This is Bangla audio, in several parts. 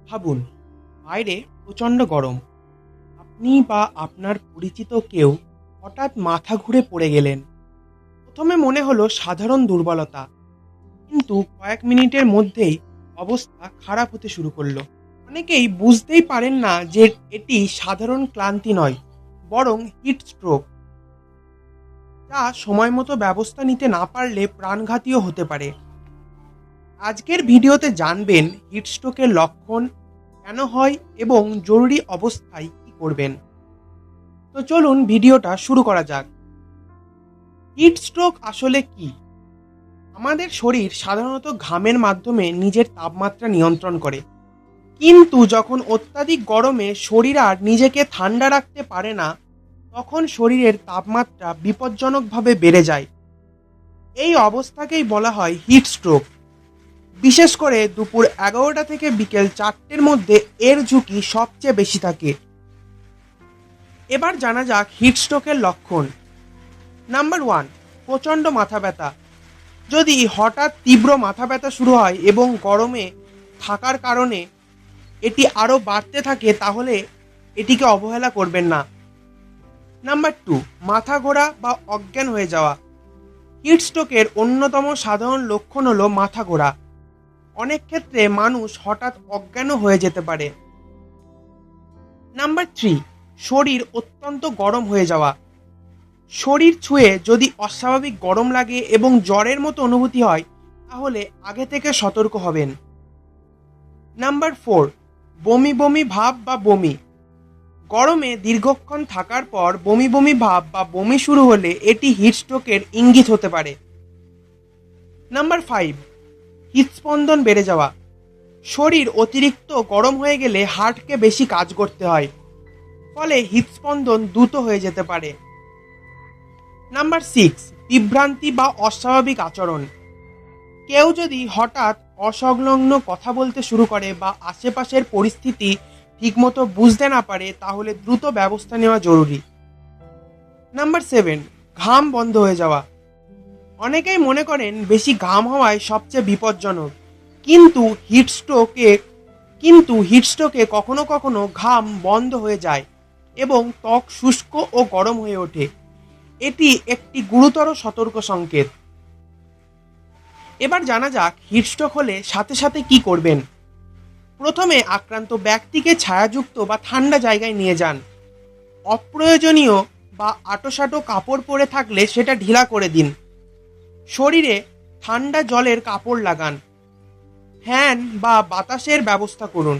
ভাবুন, বাইরে প্রচণ্ড গরম। আপনি বা আপনার পরিচিত কেউ হঠাৎ মাথা ঘুরে পড়ে গেলেন। প্রথমে মনে হলো সাধারণ দুর্বলতা, কিন্তু কয়েক মিনিটের মধ্যেই অবস্থা খারাপ হতে শুরু করলো। অনেকেই বুঝতেই পারেন না যে এটি সাধারণ ক্লান্তি নয়, বরং হিট স্ট্রোক, যা সময় মতো ব্যবস্থা নিতে না পারলে প্রাণঘাতীও হতে পারে। আজকের ভিডিওতে জানবেন হিটস্ট্রোকের লক্ষণ, কেন হয় এবং জরুরি অবস্থায় কী করবেন। তো চলুন ভিডিওটা শুরু করা যাক। হিটস্ট্রোক আসলে কি? আমাদের শরীর সাধারণত ঘামের মাধ্যমে নিজের তাপমাত্রা নিয়ন্ত্রণ করে, কিন্তু যখন অত্যাধিক গরমে শরীর আর নিজেকে ঠান্ডা রাখতে পারে না, তখন শরীরের তাপমাত্রা বিপজ্জনকভাবে বেড়ে যায়। এই অবস্থাকেই বলা হয় হিটস্ট্রোক। বিশেষ করে দুপুর 11টা থেকে বিকেল 4টের মধ্যে এর ঝুঁকি সবচেয়ে বেশি থাকে। এবার জানা যাক হিটস্ট্রোকের লক্ষণ। নাম্বার 1, প্রচণ্ড মাথা ব্যথা। যদি হঠাৎ তীব্র মাথা ব্যথা শুরু হয় এবং গরমে থাকার কারণে এটি আরও বাড়তে থাকে, তাহলে এটিকে অবহেলা করবেন না। নাম্বার 2, মাথা ঘোরা বা অজ্ঞান হয়ে যাওয়া। হিটস্ট্রোকের অন্যতম সাধারণ লক্ষণ হলো মাথা ঘোরা। অনেক ক্ষেত্রে মানুষ হঠাৎ অজ্ঞানও হয়ে যেতে পারে। নাম্বার 3, শরীর অত্যন্ত গরম হয়ে যাওয়া। শরীর ছুঁয়ে যদি অস্বাভাবিক গরম লাগে এবং জ্বরের মতো অনুভূতি হয়, তাহলে আগে থেকে সতর্ক হবেন। নাম্বার 4, বমি বমি ভাব বা বমি। গরমে দীর্ঘক্ষণ থাকার পর বমি বমি ভাব বা বমি শুরু হলে এটি হিটস্ট্রোকের ইঙ্গিত হতে পারে। নাম্বার 5, হৃদস্পন্দন বেড়ে যাওয়া। শরীর অতিরিক্ত গরম হয়ে গেলে হার্টকে বেশি কাজ করতে হয়, ফলে হৃদস্পন্দন দ্রুত হয়ে যেতে পারে। নাম্বার 6, বিভ্রান্তি বা অস্বাভাবিক আচরণ। কেউ যদি হঠাৎ অসংলগ্ন কথা বলতে শুরু করে বা আশেপাশের পরিস্থিতি ঠিকমতো বুঝতে না পারে, তাহলে দ্রুত ব্যবস্থা নেওয়া জরুরি। নাম্বার 7, ঘাম বন্ধ হয়ে যাওয়া। অনেকেই মনে করেন বেশি ঘাম হওয়ায় সবচেয়ে বিপজ্জনক, কিন্তু হিটস্ট্রোকে কখনো কখনো ঘাম বন্ধ হয়ে যায় এবং ত্বক শুষ্ক ও গরম হয়ে ওঠে। এটি একটি গুরুতর সতর্ক সংকেত। এবার জানা যাক হিটস্ট্রোক হলে সাথে সাথে কি করবেন। প্রথমে আক্রান্ত ব্যক্তিকে ছায়াযুক্ত বা ঠান্ডা জায়গায় নিয়ে যান। অপ্রয়োজনীয় বা আঁটোসাঁটো কাপড় পরে থাকলে সেটা ঢিলা করে দিন। শরীরে ঠান্ডা জলের কাপড় লাগান। ফ্যান বা বাতাসের ব্যবস্থা করুন।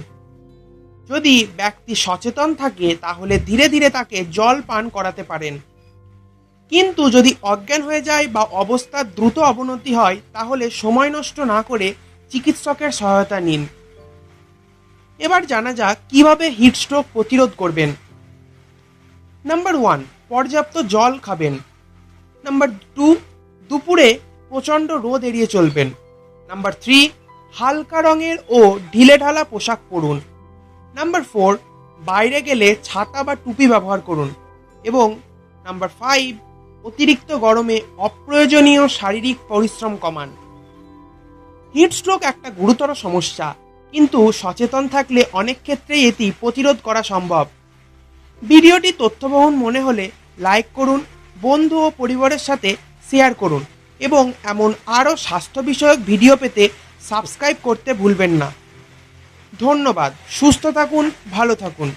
যদি ব্যক্তি সচেতন থাকে, তাহলে ধীরে ধীরে তাকে জল পান করাতে পারেন। কিন্তু যদি অজ্ঞান হয়ে যায় বা অবস্থার দ্রুত অবনতি হয়, তাহলে সময় নষ্ট না করে চিকিৎসকের সহায়তা নিন। এবার জানা যাক কিভাবে হিটস্ট্রোক প্রতিরোধ করবেন। নাম্বার 1, পর্যাপ্ত জল খাবেন। নাম্বার 2, দুপুরে প্রচণ্ড রোদ এড়িয়ে চলবেন। নাম্বার 3, হালকা রঙের ও ঢিলেঢালা পোশাক পরুন। নাম্বার 4, বাইরে গেলে ছাতা বা টুপি ব্যবহার করুন। এবং নাম্বার 5, অতিরিক্ত গরমে অপ্রয়োজনীয় শারীরিক পরিশ্রম কমান। হিটস্ট্রোক একটা গুরুতর সমস্যা, কিন্তু সচেতন থাকলে অনেক ক্ষেত্রেই এটি প্রতিরোধ করা সম্ভব। ভিডিওটি তথ্যবহুল মনে হলে লাইক করুন, বন্ধু ও পরিবারের সাথে শেয়ার করুন এবং এমন আরও স্বাস্থ্য বিষয়ক ভিডিও পেতে সাবস্ক্রাইব করতে ভুলবেন না। ধন্যবাদ। সুস্থ থাকুন, ভালো থাকুন।